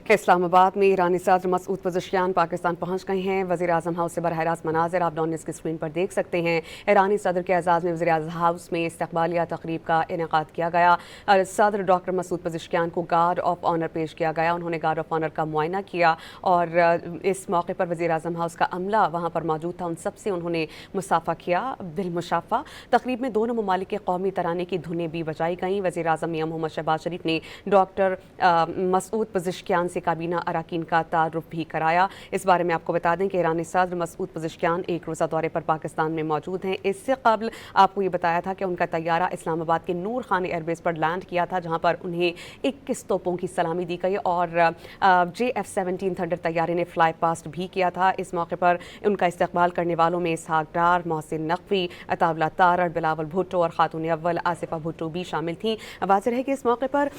इस्लामाबाद में ईरानी सदर मसूद पज़ेश्कियान पाकिस्तान पहुंच गए हैं। वज़ीर आज़म हाउस से बरह रास्त मनाज़िर आप डॉन न्यूज़ की स्क्रीन पर देख सकते हैं। ईरानी सदर के एजाज़ में वज़ीर आज़म हाउस में इस्तक़बालिया तक़रीब का इनेक़ाद किया गया। सदर डॉक्टर मसूद पज़ेश्कियान को गार्ड ऑफ ऑनर पेश किया गया। उन्होंने गार्ड ऑफ ऑनर का मुआयना किया और इस मौके पर वज़ीर आज़म हाउस का अमला वहाँ पर मौजूद था। उन सबसे उन्होंने मुसाफ़ा किया, बिलमुशाफ़ा। तक़रीब में दोनों ममालिक के कौमी तराने की धुनें भी बजाई गईं। वज़ीर आज़म मियां मोहम्मद शहबाज शरीफ ने डॉक्टर मसूद पज़ेश्कियान से काबीना अरकान का तारुफ भी कराया। इस बारे में आपको बता दें कि ईरानी सदर मसूद पज़ेश्कियान एक रोज़ा दौरे पर पाकिस्तान में मौजूद हैं। इससे कबल आपको ये बताया था कि उनका तैयारा इस्लामाबाद के नूर खान एयरबेस पर लैंड किया था, जहाँ पर उन्हें 21 तोपों की सलामी दी गई और JF-17 थंडर तैयारे ने फ्लाई पास्ट भी किया था। इस मौके पर उनका इस्तकबाल करने वालों में इसहाक डार, मोहसिन नकवी, अतावला तारड़, बिलावल भुट्टो और खातून अव्वल आसिफा भुट्टो भी शामिल थीं। वाज़ेह है कि इस मौके पर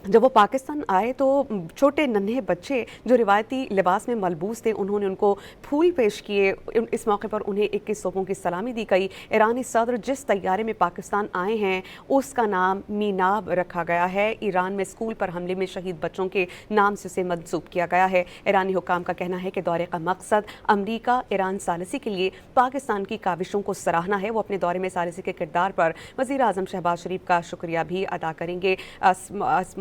जब वो पाकिस्तान आए तो छोटे नन्हे बच्चे जो रिवायती लिबास में मलबूस थे, उन्होंने उनको फूल पेश किए। इस मौके पर उन्हें 21 तोपों की सलामी दी गई। ईरानी सदर जिस तैयारे में पाकिस्तान आए हैं उसका नाम मीनाब रखा गया है। ईरान में स्कूल पर हमले में शहीद बच्चों के नाम से उसे मंसूब किया गया है। ईरानी हुकाम का कहना है कि दौरे का मकसद अमरीका ईरान सालिसी के लिए पाकिस्तान की काविशों को सराहना है। वो अपने दौरे में सालिसी के किरदार पर वज़ीर आज़म शहबाज शरीफ का शुक्रिया भी अदा करेंगे।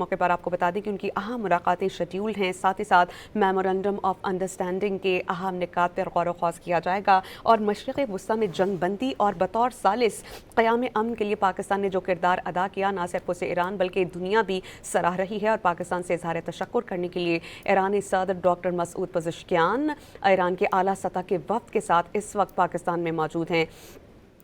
मौके पर आपको बता दें कि उनकी अहम मुलाकातें शेड्यूल हैं। साथ ही साथ मेमोरेंडम ऑफ अंडरस्टैंडिंग के अहम निकात पर गौर व ख़ौज़ किया जाएगा और मशरिक़ वस्ता में जंग बंदी और बतौर सालिस क़याम अमन के लिए पाकिस्तान ने जो किरदार अदा किया, ना सिर्फ उसे ईरान बल्कि दुनिया भी सराह रही है। और पाकिस्तान से इज़हार तशक्कुर करने के लिए ईरानी सदर डॉक्टर मसूद पज़ेश्कियान ईरान के आला सतह के वफ़द के साथ इस वक्त पाकिस्तान में मौजूद हैं।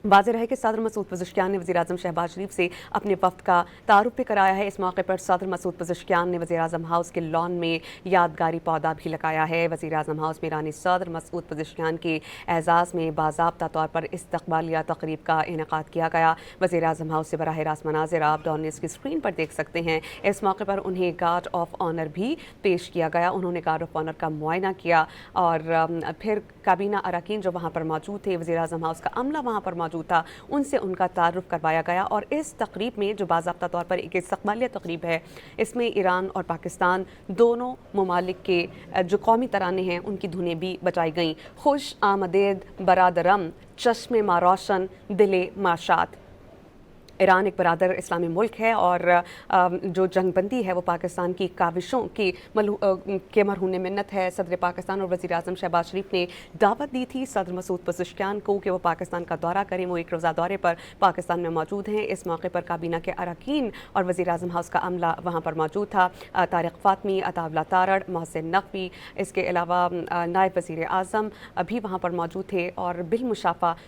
वाज़ेह है कि सदर मसूद पज़ेश्कियान ने वज़ीर आज़म शहबाज शरीफ से अपने वफ़द का तारुफ भी कराया है। इस मौके पर सदर मसूद पज़ेश्कियान ने वज़ीर आज़म हाउस के लॉन में यादगारी पौधा भी लगाया है। वज़ीर आज़म हाउस में ईरानी सदर मसूद पज़ेश्कियान के एजाज़ में बाज़ाब्ता तौर पर इस्तक़बालिया तक़रीब का इनेक़ाद किया गया। वज़ीर आज़म हाउस से बराह रास्त मनाज़िर आप डॉन न्यूज़ की स्क्रीन पर देख सकते हैं। इस मौके पर उन्हें गार्ड ऑफ ऑनर भी पेश किया गया। उन्होंने गार्ड ऑफ ऑनर का मुआयना किया और फिर काबीना अरकान जो वहाँ पर मौजूद थे, वज़ीर आज़म हाउस का अमला वहाँ पर मौजूद था, उनसे उनका तारुफ करवाया गया। और इस तकरीब में जो बाज़ाब्ता तौर पर एक इस्तक़बालिया तकरीब है, इसमें ईरान और पाकिस्तान दोनों ममालिक के जो कौमी तराने हैं उनकी धुनें भी बजाई गईं। खुश आमदेद बरादरम, चश्मे मा रोशन, दिले माशात। ईरान एक बरादर इस्लामी मुल्क है और जो जंगबंदी है वो पाकिस्तान की काविशों की के मरहून मिन्नत है। सदर पाकिस्तान और वज़ीर आज़म शहबाज शरीफ ने दावत दी थी सदर मसूद पज़ेश्कियान को कि वो पाकिस्तान का दौरा करें। वो एक रोज़ा दौरे पर पाकिस्तान में मौजूद हैं। इस मौके पर काबीना के अरकान और वज़ीर आज़म हाउस का अमला वहाँ पर मौजूद था। तारिक फ़ातमी, अतावला तारड़, मोहसिन नकवी, इसके अलावा नायब वज़ीर आज़म भी वहाँ पर मौजूद थे और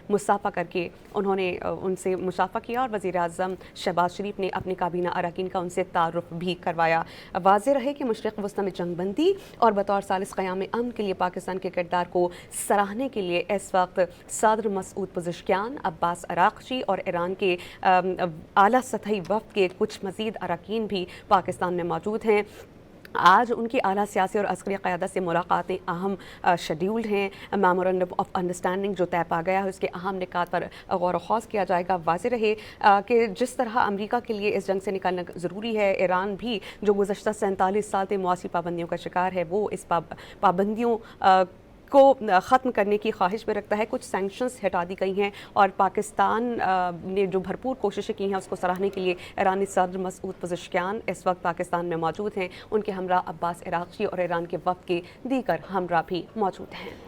मुसाफ़ा करके उन्होंने उनसे मुसाफ़ा किया और वज़ीर आज़म शहबाज शरीफ ने अपनी काबीना अरकान का उनसे तारुफ भी करवाया। वाज़ेह रहे कि मशरिक़ वस्ता में जंग बंदी और बतौर सालिस क़याम अमन के लिए पाकिस्तान के किरदार को सराहने के लिए इस वक्त सदर मसूद पज़ेश्कियान, अब्बास अराग़ची और ईरान के आला सतही वफ़द के कुछ मज़ीद अरकान भी पाकिस्तान में मौजूद हैं। आज उनकी आला सियासी और अस्करी क़यादत से मुलाकातें अहम शेड्यूल हैं। मेमोरेंडम ऑफ अंडरस्टैंडिंग जो तय पा गया है उसके अहम निकात पर गौर व ख़ौज़ किया जाएगा। वाज़ेह रहे कि जिस तरह अमरीका के लिए इस जंग से निकलना ज़रूरी है, ईरान भी जो गुज़श्ता 47 साल से मुआसी पाबंदियों का शिकार है, वो इस पाबंदियों को ख़त्म करने की ख्वाहिश में रखता है। कुछ सैंक्शंस हटा दी गई हैं और पाकिस्तान ने जो भरपूर कोशिशें की हैं उसको सराहने के लिए ईरानी सदर मसूद पज़ेश्कियान इस वक्त पाकिस्तान में मौजूद हैं। उनके हमरा अब्बास अराग़ची और ईरान के वफ़द के दीगर हमरा भी मौजूद हैं।